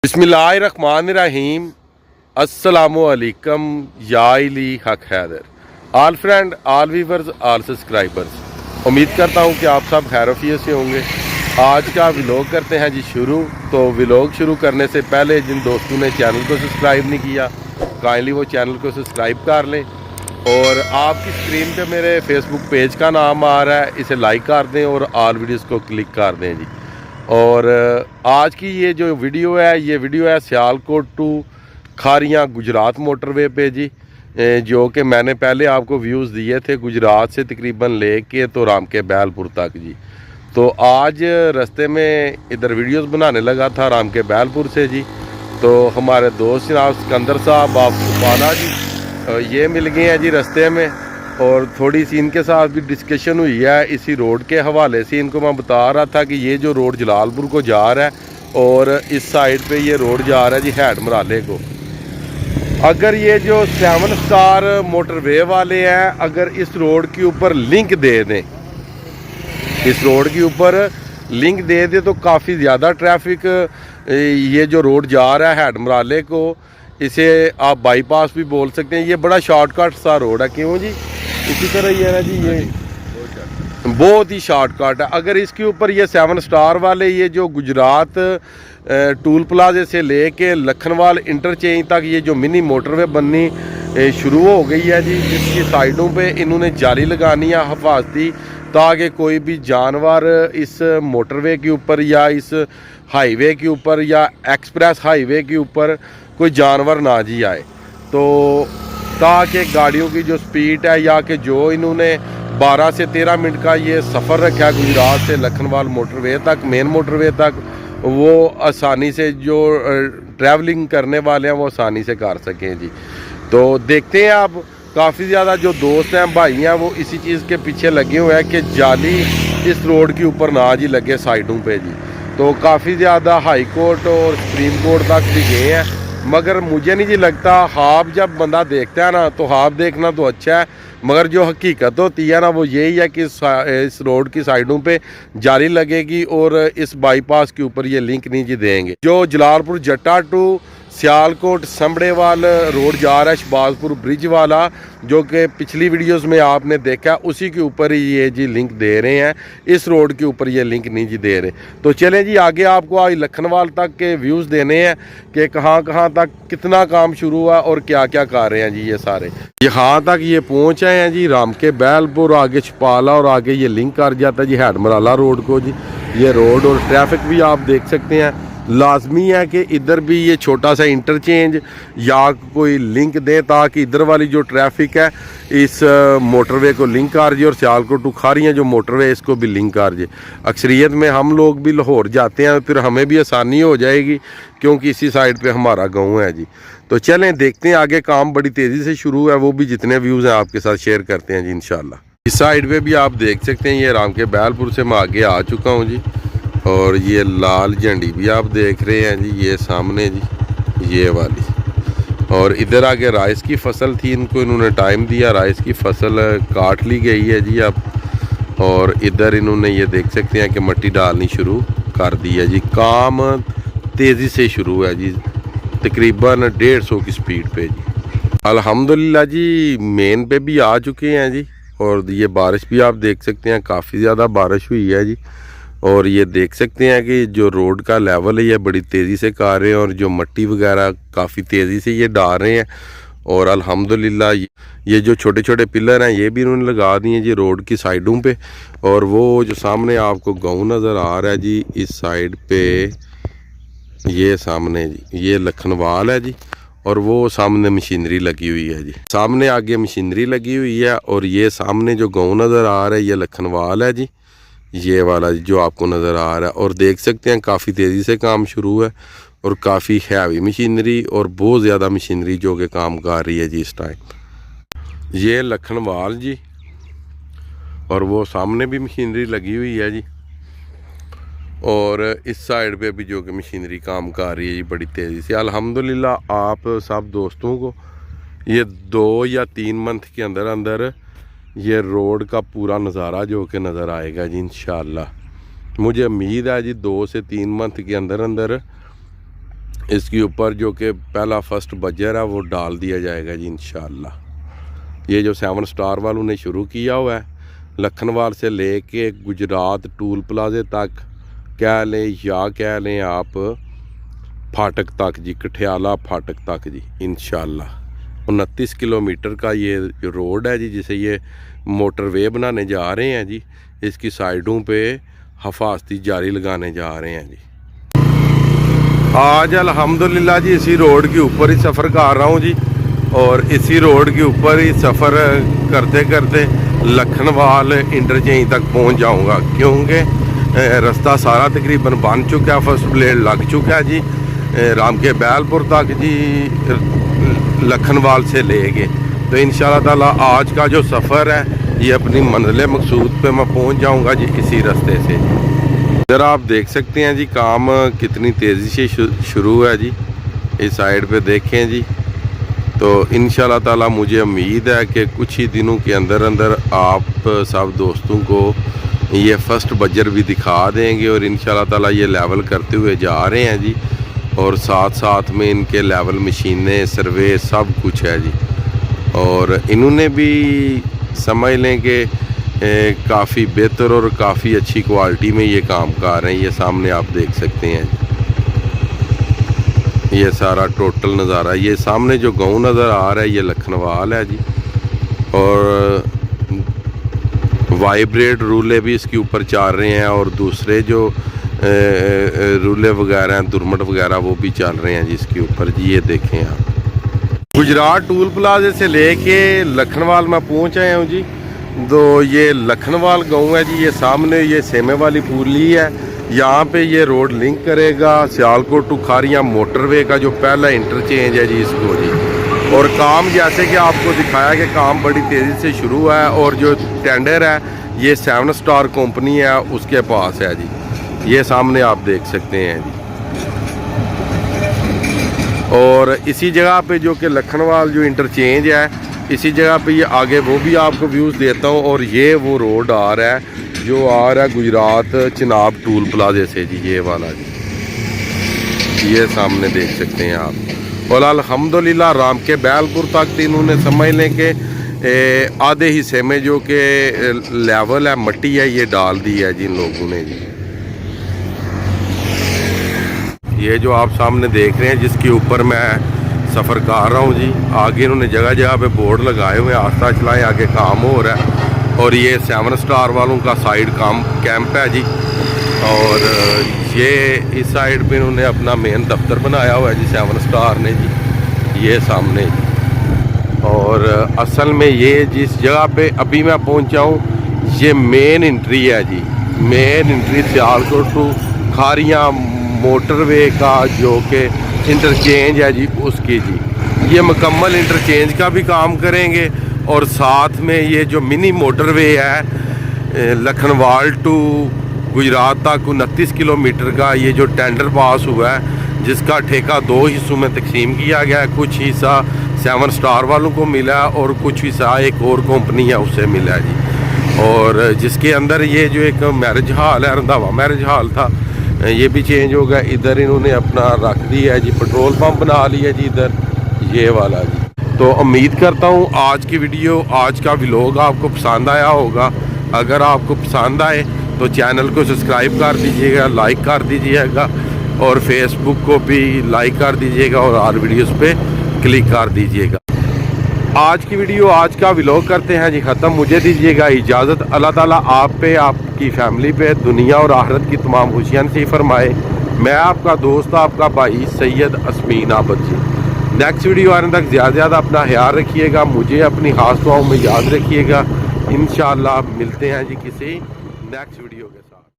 बिस्मिल्लाहिर्रहमानिर्रहीम। अस्सलामुअलैकुम या इली हक हैदर। आल फ्रेंड, आल व्यूवर्स, आल सब्सक्राइबर्स, उम्मीद करता हूँ कि आप सब खैरियत से होंगे। आज का व्लॉग करते हैं जी शुरू। तो व्लॉग शुरू करने से पहले जिन दोस्तों ने चैनल को सब्सक्राइब नहीं किया, काइंडली वो चैनल को सब्सक्राइब कर लें। और आपकी स्क्रीन पे मेरे फेसबुक पेज का नाम आ रहा है, इसे लाइक कर दें और आल वीडियोज़ को क्लिक कर दें जी। और आज की ये जो वीडियो है सियालकोट टू खारियाँ गुजरात मोटरवे पे जी, जो कि मैंने पहले आपको व्यूज़ दिए थे गुजरात से तकरीबन लेके तो राम के बैलपुर तक जी। तो आज रास्ते में इधर वीडियोस बनाने लगा था राम के बैलपुर से जी। तो हमारे दोस्त जनाब सिकंदर साहब आप सुपाना जी ये मिल गए हैं जी रास्ते में। और थोड़ी सी इनके साथ भी डिस्कशन हुई है इसी रोड के हवाले से। इनको मैं बता रहा था कि ये जो रोड जलालपुर को जा रहा है और इस साइड पे ये रोड जा रहा है जी हैड मराले को। अगर ये जो 7 स्टार मोटरवे वाले हैं अगर इस रोड के ऊपर लिंक दे दें, इस रोड के ऊपर लिंक दे दें तो काफ़ी ज़्यादा ट्रैफिक ये जो रोड जा रहा है हैड मराले को, इसे आप बाईपास भी बोल सकते हैं। ये बड़ा शॉर्टकट सा रोड है, क्यों जी? इसी तरह ये है जी, ये बहुत ही शॉर्टकट है। अगर इसके ऊपर ये 7 स्टार वाले ये जो गुजरात टूल प्लाजे से लेके लखनवाल इंटरचेंज तक ये जो मिनी मोटरवे बननी शुरू हो गई है जी, जिसकी साइडों पे इन्होंने जाली लगानी है हिफाजती, ताकि कोई भी जानवर इस मोटरवे के ऊपर या इस हाईवे के ऊपर या एक्सप्रेस हाईवे के ऊपर कोई जानवर ना जी आए। तो ताकि गाड़ियों की जो स्पीड है या कि जो इन्होंने 12 से 13 मिनट का ये सफ़र रखा है गुजरात से लखनवाल मोटरवे तक, मेन मोटरवे तक, वो आसानी से जो ट्रैवलिंग करने वाले हैं वो आसानी से कर सकें जी। तो देखते हैं आप, काफ़ी ज़्यादा जो दोस्त हैं भाई हैं वो इसी चीज़ के पीछे लगे हुए हैं कि जाली इस रोड के ऊपर ना जी लगे साइडों पे जी। तो काफ़ी ज़्यादा हाई कोर्ट और सुप्रीम कोर्ट तक भी गए हैं, मगर मुझे नहीं जी लगता। ख्वाब जब बंदा देखता है ना तो ख्वाब देखना तो अच्छा है, मगर जो हकीकत होती है ना वो यही है कि इस रोड की साइडों पे जाली लगेगी और इस बाईपास के ऊपर ये लिंक नहीं जी देंगे। जो जलालपुर जट्टा टू सियालकोट संबड़ेवाल रोड जा रहा है शहबाजपुर ब्रिज वाला, जो कि पिछली वीडियोस में आपने देखा, उसी के ऊपर ही ये जी लिंक दे रहे हैं। इस रोड के ऊपर ये लिंक नहीं जी दे रहे। तो चलें जी आगे, आपको आज लखनवाल तक के व्यूज़ देने हैं कि कहाँ कहाँ तक कितना काम शुरू हुआ और क्या क्या कर रहे हैं जी ये सारे। यहाँ तक ये पहुँच आए हैं जी राम के बैलपुर, आगे छपाला और आगे ये लिंक कर जाता है जी हैड मराला रोड को जी। ये रोड और ट्रैफिक भी आप देख सकते हैं। लाजमी है कि इधर भी ये छोटा सा इंटरचेंज या कोई लिंक दें ताकि इधर वाली जो ट्रैफिक है इस मोटरवे को लिंक कर जाए और सियालकोट टू खारियाँ जो मोटरवे है इसको भी लिंक कर जाए। अक्सरियत में हम लोग भी लाहौर जाते हैं, फिर हमें भी आसानी हो जाएगी क्योंकि इसी साइड पे हमारा गाँव है जी। तो चलें देखते हैं आगे, काम बड़ी तेज़ी से शुरू है, वो भी जितने व्यूज़ हैं आपके साथ शेयर करते हैं जी इंशाल्लाह। इस साइड पे भी आप देख सकते हैं, ये राम के बैलपुर से मैं आगे आ चुका हूँ जी। और ये लाल झंडी भी आप देख रहे हैं जी, ये सामने जी ये वाली। और इधर आगे राइस की फसल थी, इनको इन्होंने टाइम दिया, राइस की फसल काट ली गई है जी अब। और इधर इन्होंने ये देख सकते हैं कि मिट्टी डालनी शुरू कर दी है जी। काम तेज़ी से शुरू है जी, तकरीबन 150 की स्पीड पे जी। अल्हम्दुलिल्लाह जी मेन पे भी आ चुके हैं जी। और ये बारिश भी आप देख सकते हैं, काफ़ी ज़्यादा बारिश हुई है जी। और ये देख सकते हैं कि जो रोड का लेवल है ये बड़ी तेज़ी से कर रहे हैं और जो मट्टी वगैरह काफ़ी तेज़ी से ये डाल रहे हैं। और अल्हम्दुलिल्लाह ये जो छोटे छोटे पिलर हैं ये भी इन्होंने लगा दिए जी रोड की साइडों पे। और वो जो सामने आपको गाँव नज़र आ रहा है जी, इस साइड पे ये सामने जी ये लखनवाल है जी। और वो सामने मशीनरी लगी हुई है जी, सामने आगे मशीनरी लगी हुई है। और ये सामने जो गाँव नज़र आ रहा है ये लखनवाल है जी, ये वाला जो आपको नज़र आ रहा है। और देख सकते हैं काफ़ी तेज़ी से काम शुरू है और काफ़ी हैवी मशीनरी और बहुत ज़्यादा मशीनरी जो कि काम कर रही है जी इस टाइम। ये लखनवाल जी, और वो सामने भी मशीनरी लगी हुई है जी। और इस साइड पे भी जो कि मशीनरी काम कर रही है जी बड़ी तेज़ी से। अल्हम्दुलिल्लाह आप सब दोस्तों को ये 2 या 3 मंथ के अंदर अंदर ये रोड का पूरा नज़ारा जो कि नज़र आएगा जी इंशाअल्लाह। मुझे उम्मीद है जी 2 से 3 मंथ के अंदर अंदर इसके ऊपर जो कि पहला फर्स्ट बजर है वो डाल दिया जाएगा जी इंशाल्लाह। ये जो 7 स्टार वालों ने शुरू किया हुआ है लखनवाल से लेके गुजरात टूल प्लाजे तक कह लें या कह लें आप फाटक तक जी, कठियाला फाटक तक जी इंशाल्लाह। 29 किलोमीटर का ये जो रोड है जी, जिसे ये मोटरवे बनाने जा रहे हैं जी, इसकी साइडों पे हफाजती जारी लगाने जा रहे हैं जी। आज अल्हम्दुलिल्लाह जी इसी रोड के ऊपर ही सफ़र कर रहा हूँ जी, और इसी रोड के ऊपर ही सफ़र करते करते लखनवाल इंटरचेंज तक पहुँच जाऊँगा, क्योंकि रास्ता सारा तकरीबन बन चुका है, फर्स्ट ब्लेड लग चुका है जी राम के बैलपुर तक जी, लखनवाल से लेके। तो इंशाल्लाह ताला आज का जो सफ़र है ये अपनी मंजिल मकसूद पे मैं पहुंच जाऊंगा जी इसी रास्ते से। इधर आप देख सकते हैं जी काम कितनी तेज़ी से शुरू है जी, इस साइड पे देखें जी। तो इंशाल्लाह ताला मुझे उम्मीद है कि कुछ ही दिनों के अंदर अंदर आप सब दोस्तों को ये फर्स्ट बजर भी दिखा देंगे, और इंशाल्लाह ताला ये लेवल करते हुए जा रहे हैं जी, और साथ साथ में इनके लेवल मशीनें सर्वे सब कुछ है जी। और इन्होंने भी समझ लें कि काफ़ी बेहतर और काफ़ी अच्छी क्वालिटी में ये काम कर रहे हैं। ये सामने आप देख सकते हैं जी, ये सारा टोटल नज़ारा। ये सामने जो गाँव नज़र आ रहा है ये लखनवाल है जी, और वाइब्रेट रूले भी इसके ऊपर चल रहे हैं, और दूसरे जो रूले वगैरह हैं दुरमट वगैरह वो भी चल रहे हैं जी इसके ऊपर जी। ये देखें आप गुजरात टूल प्लाजे से लेके लखनवाल में पहुंच आए हूँ जी। तो ये लखनवाल गांव है जी, ये सामने ये सेमे वाली पुली है, यहाँ पे ये रोड लिंक करेगा सियालकोट टू खारियाँ मोटरवे का जो पहला इंटरचेंज है जी इसको जी। और काम जैसे कि आपको दिखाया कि काम बड़ी तेज़ी से शुरू है, और जो टेंडर है ये 7 स्टार कंपनी है उसके पास है जी, ये सामने आप देख सकते हैं जी। और इसी जगह पे जो कि लखनवाल जो इंटरचेंज है इसी जगह पे ये आगे वो भी आपको व्यूज़ देता हूँ। और ये वो रोड आ रहा है जो आ रहा है गुजरात चिनाब टूल प्लाजे से जी, ये वाला जी, ये सामने देख सकते हैं आप। और अल्हम्दुलिल्लाह राम के बैलपुर तक इन्होंने समझ लें कि आधे हिस्से में जो कि लेवल है मट्टी है ये डाल दी है जिन लोगों ने जी। ये जो आप सामने देख रहे हैं जिसके ऊपर मैं सफ़र कर रहा हूँ जी, आगे इन्होंने जगह जगह पे बोर्ड लगाए हुए हैं, आस्था चलाएं आगे काम हो रहा है। और ये 7 स्टार वालों का साइड काम कैंप है जी, और ये इस साइड पे इन्होंने अपना मेन दफ्तर बनाया हुआ है जी 7 स्टार ने जी, ये सामने जी। और असल में ये जिस जगह पे अभी मैं पहुँचा हूँ ये मेन एंट्री है जी, main entry Sialkot to Kharian motorway का जो कि इंटरचेंज है जी उसकी जी। ये मुकम्मल इंटरचेंज का भी काम करेंगे, और साथ में ये जो मिनी मोटरवे है लखनवाल टू गुजरात तक 29 किलोमीटर का ये जो टेंडर पास हुआ है, जिसका ठेका 2 हिस्सों में तकसीम किया गया है। कुछ हिस्सा 7 स्टार वालों को मिला और कुछ हिस्सा एक और कंपनी है उससे मिला है जी। और जिसके अंदर ये जो एक मैरिज हॉल है, रंधावा मैरिज हॉल था, ये भी चेंज हो गया। इधर इन्होंने अपना रख दिया है जी, पेट्रोल पंप बना लिया जी इधर, ये वाला जी। तो उम्मीद करता हूँ आज की वीडियो, आज का व्लॉग आपको पसंद आया होगा। अगर आपको पसंद आए तो चैनल को सब्सक्राइब कर दीजिएगा, लाइक कर दीजिएगा, और फेसबुक को भी लाइक कर दीजिएगा, और और वीडियोस पे क्लिक कर दीजिएगा। आज की वीडियो, आज का व्लॉग करते हैं जी ख़त्म। मुझे दीजिएगा इजाज़त। अल्लाह ताला आप पे, आपकी फैमिली पे, दुनिया और आखिरत की तमाम खुशियाँ नसीब फरमाए। मैं आपका दोस्त, आपका भाई सैयद असमीन आबद जी। नेक्स्ट वीडियो आने तक ज़्यादा से ज़्यादा अपना ख्याल रखिएगा, मुझे अपनी खास दुआओं में याद रखिएगा। इंशाअल्लाह मिलते हैं जी किसी नेक्स्ट वीडियो के।